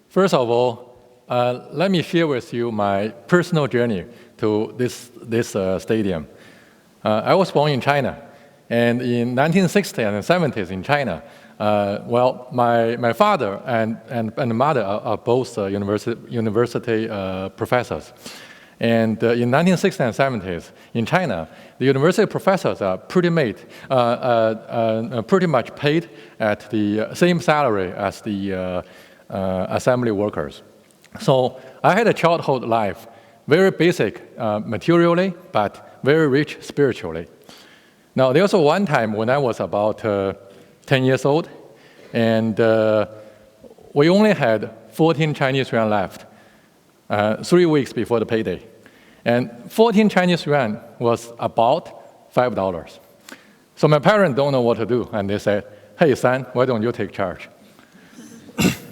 First of all, let me share with you my personal journey to this stadium. I was born in China, and in 1960s and 70s in China, my father and mother are both university professors. And in 1960s and 70s in China, the university professors are pretty much paid at the same salary as the assembly workers. So I had a childhood life, very basic materially, but very rich spiritually. Now, there was one time when I was about 10 years old, and we only had 14 Chinese yuan left, 3 weeks before the payday. And 14 Chinese yuan was about $5. So my parents don't know what to do, and they said, "Hey, son, why don't you take charge?"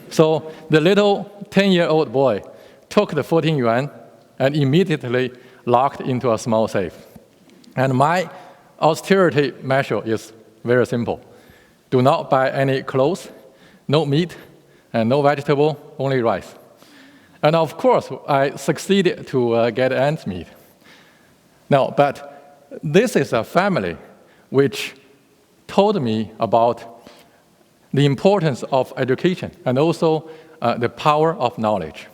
So the little 10-year-old boy took the 14 yuan and immediately locked into a small safe. And my austerity measure is very simple. Do not buy any clothes, no meat, and no vegetable, only rice. And of course, I succeeded to get ends meet. Now, but this is a family which told me about the importance of education and also the power of knowledge.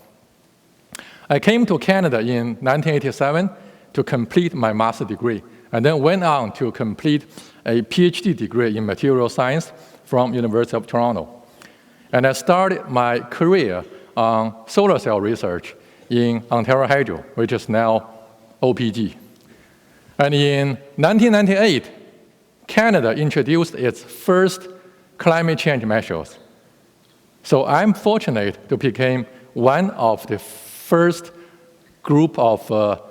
I came to Canada in 1987 to complete my master's degree, and then went on to complete a PhD degree in material science from University of Toronto. And I started my career on solar cell research in Ontario Hydro, which is now OPG. And in 1998, Canada introduced its first climate change measures. So I'm fortunate to become one of the first group of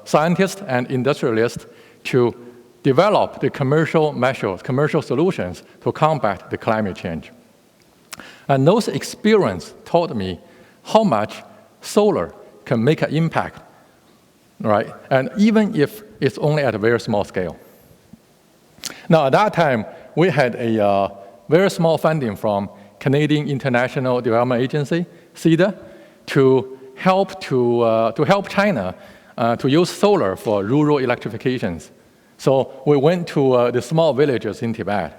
scientists and industrialists to develop the commercial measures, commercial solutions to combat the climate change. And those experiences taught me how much solar can make an impact, right? And even if it's only at a very small scale. Now, at that time, we had a very small funding from Canadian International Development Agency, CIDA, to help China to use solar for rural electrifications. So we went to the small villages in Tibet,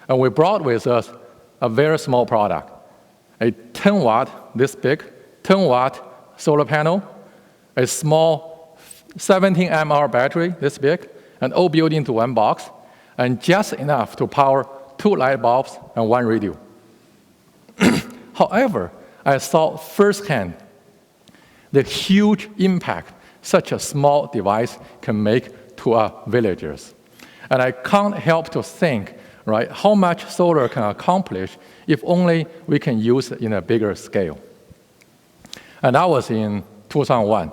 and we brought with us a very small product, a 10-watt, this big, 10-watt solar panel, a small 17 mAh battery, this big, and all built into one box, and just enough to power 2 light bulbs and 1 radio. However, I saw firsthand the huge impact such a small device can make to our villagers. And I can't help to think, right, how much solar can accomplish if only we can use it in a bigger scale. And that was in 2001.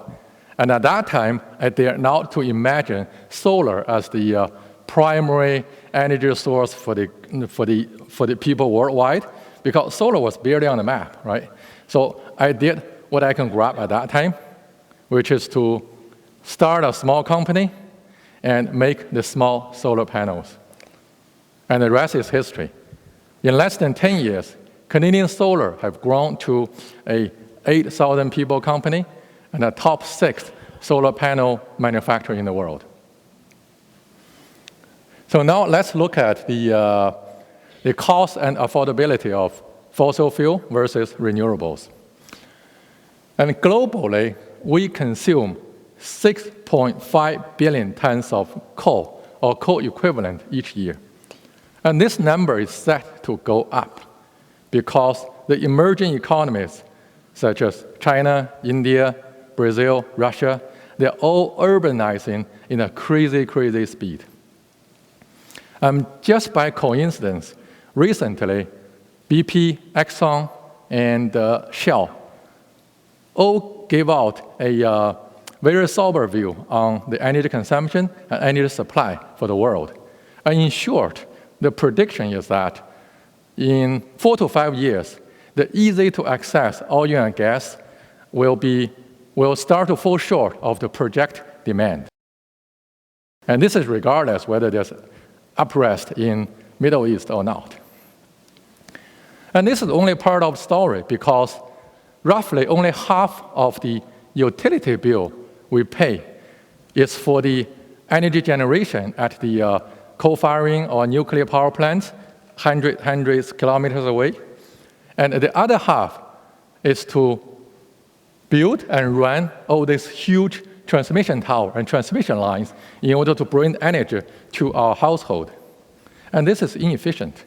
And at that time, I dared not to imagine solar as the primary energy source for the people worldwide, because solar was barely on the map, right? So I did what I can grab at that time, which is to start a small company and make the small solar panels. And the rest is history. In less than 10 years, Canadian Solar have grown to a 8,000 people company and a top 6 solar panel manufacturer in the world. So now let's look at the cost and affordability of fossil fuel versus renewables. And globally, we consume 6.5 billion tons of coal or coal equivalent each year. And this number is set to go up because the emerging economies, such as China, India, Brazil, Russia, they're all urbanizing in a crazy, crazy speed. Just by coincidence, recently, BP, Exxon, and Shell all gave out a very sober view on the energy consumption and energy supply for the world. And in short, the prediction is that in 4 to 5 years, the easy-to-access oil and gas will start to fall short of the projected demand. And this is regardless whether there's unrest in Middle East or not. And this is only part of the story because roughly only half of the utility bill we pay is for the energy generation at the coal-firing or nuclear power plants, hundreds kilometers away. And the other half is to build and run all these huge transmission towers and transmission lines in order to bring energy to our household. And this is inefficient.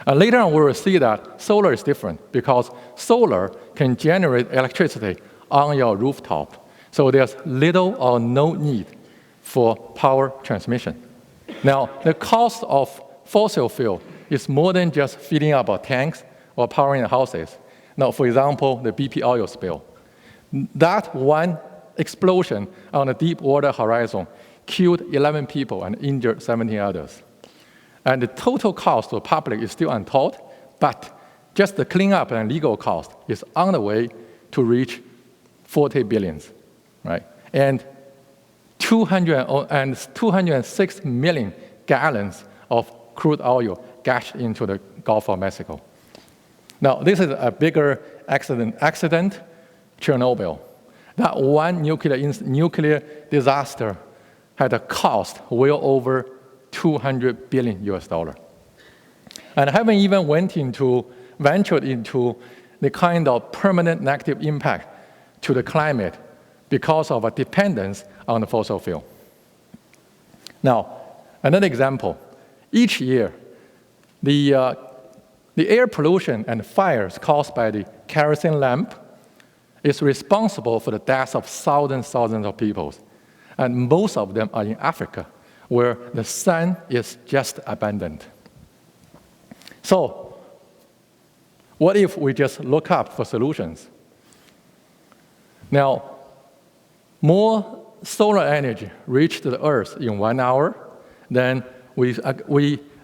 And later on, we will see that solar is different because solar can generate electricity on your rooftop. So there's little or no need for power transmission. Now, the cost of fossil fuel is more than just filling up our tanks or powering the houses. Now, for example, the BP oil spill. That one explosion on the deep water horizon killed 11 people and injured 17 others. And the total cost to the public is still untold, but just the cleanup and legal cost is on the way to reach 40 billion, right? And 206 million gallons of crude oil gashed into the Gulf of Mexico. Now, this is a bigger accident, Chernobyl. That one nuclear disaster had a cost well over $200 billion US. And I haven't even ventured into the kind of permanent negative impact to the climate because of a dependence on the fossil fuel. Now, another example. Each year, the air pollution and fires caused by the kerosene lamp is responsible for the deaths of thousands of people. And most of them are in Africa, where the sun is just abundant. So, what if we just look up for solutions? Now, more solar energy reached the Earth in 1 hour than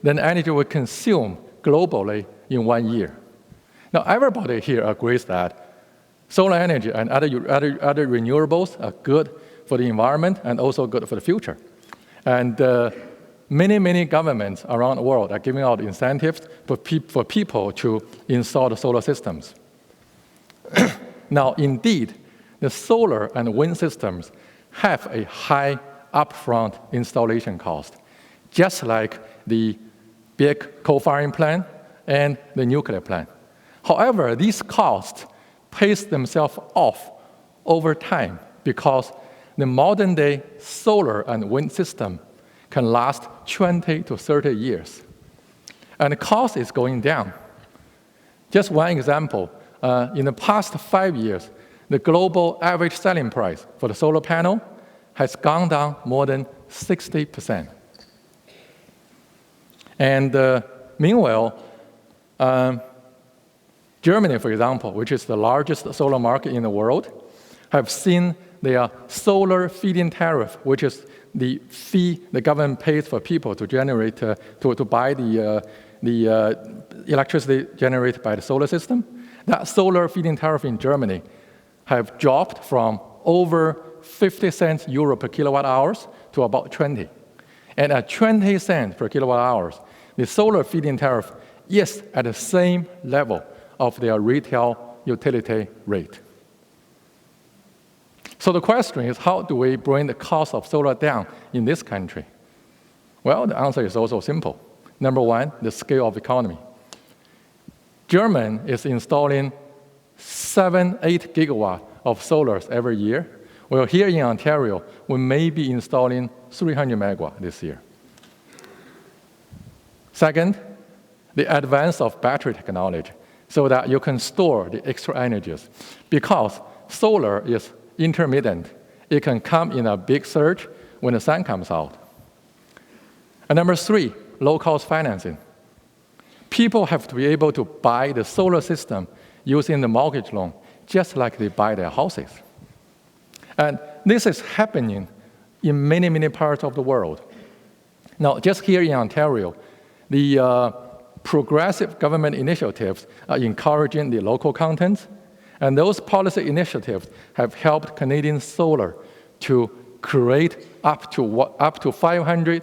energy we consume globally in 1 year. Now, everybody here agrees that solar energy and other renewables are good for the environment and also good for the future. And many governments around the world are giving out incentives for people to install the solar systems. Now, indeed, the solar and wind systems have a high upfront installation cost, just like the big coal-firing plant and the nuclear plant. However, these costs pay themselves off over time because the modern-day solar and wind system can last 20 to 30 years. And the cost is going down. Just one example, in the past 5 years, the global average selling price for the solar panel has gone down more than 60%. And meanwhile, Germany, for example, which is the largest solar market in the world, have seen their solar feed-in tariff, which is the fee the government pays for people to generate, to buy the electricity generated by the solar system. That solar feed-in tariff in Germany have dropped from over 50 cents euro per kilowatt hours to about 20. And at 20 cents per kilowatt hours, the solar feed-in tariff is at the same level of their retail utility rate. So the question is, how do we bring the cost of solar down in this country? Well, the answer is also simple. Number one, the scale of economy. Germany is installing 7-8 gigawatts of solars every year. Well, here in Ontario, we may be installing 300 megawatts this year. Second, the advance of battery technology so that you can store the extra energies. Because solar is intermittent, it can come in a big surge when the sun comes out. And number three, low-cost financing. People have to be able to buy the solar system using the mortgage loan, just like they buy their houses. And this is happening in many parts of the world. Now, just here in Ontario, the progressive government initiatives are encouraging the local content, and those policy initiatives have helped Canadian Solar to create up to 500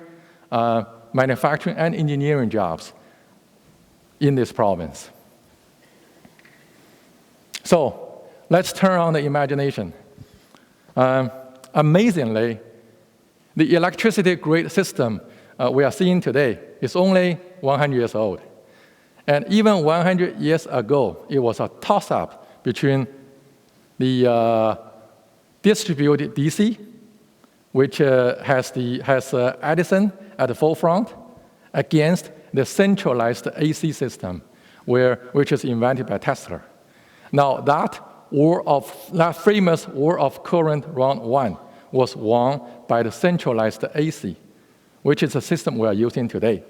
manufacturing and engineering jobs in this province. So let's turn on the imagination. Amazingly, the electricity grid system we are seeing today is only 100 years old. And even 100 years ago, it was a toss-up between the distributed DC, which has Edison at the forefront, against the centralized AC system, which is invented by Tesla. Now, that famous war of current round one was won by the centralized AC, which is the system we are using today.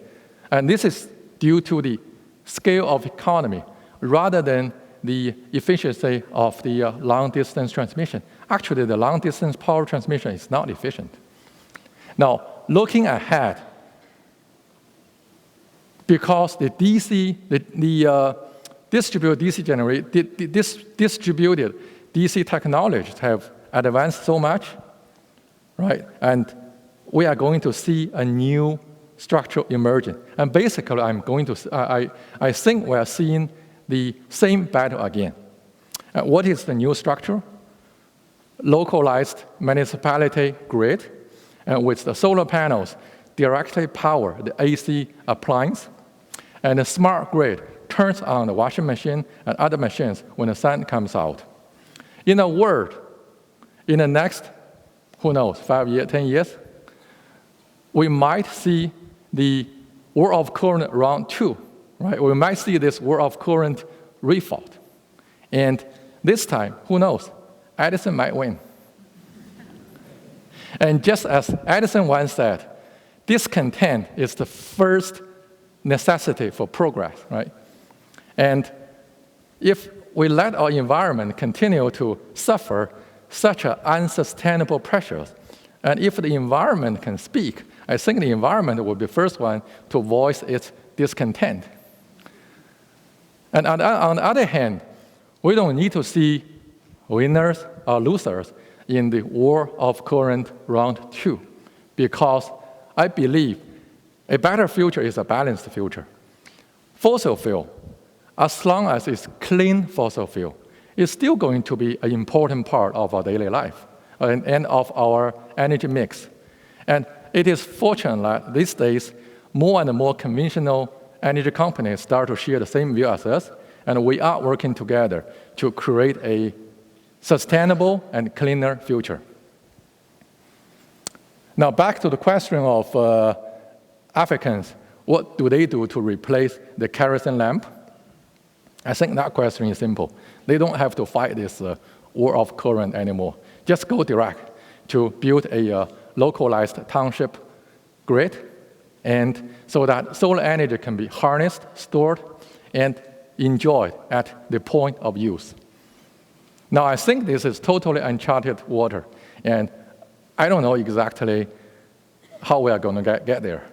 And this is due to the scale of economy rather than the efficiency of the long-distance transmission. Actually, the long-distance power transmission is not efficient. Now, looking ahead, because the distributed DC technologies have advanced so much, right? And we are going to see a new structure emerging. And basically, I think we are seeing the same battle again. What is the new structure? Localized municipality grid, with the solar panels directly power the AC appliance, and the smart grid turns on the washing machine and other machines when the sun comes out. In a word, in the next, who knows, 5 years, 10 years, we might see the war of current round two, right? We might see this war of current refought. And this time, who knows, Edison might win. And just as Edison once said, discontent is the first necessity for progress, right? And if we let our environment continue to suffer such unsustainable pressures, and if the environment can speak, I think the environment will be the first one to voice its discontent. And on the other hand, we don't need to see winners or losers in the war of current round two, because I believe a better future is a balanced future. Fossil fuel, as long as it's clean fossil fuel, is still going to be an important part of our daily life and of our energy mix. And it is fortunate that these days, more and more conventional energy companies start to share the same view as us, and we are working together to create a sustainable and cleaner future. Now, back to the question of Africans, what do they do to replace the kerosene lamp? I think that question is simple. They don't have to fight this war of current anymore. Just go direct to build a localized township grid, and so that solar energy can be harnessed, stored, and enjoyed at the point of use. Now, I think this is totally uncharted water, and I don't know exactly how we are going to get there.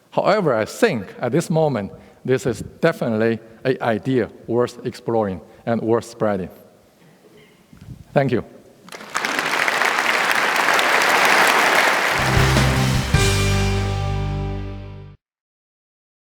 However, I think at this moment, this is definitely an idea worth exploring and worth spreading. Thank you.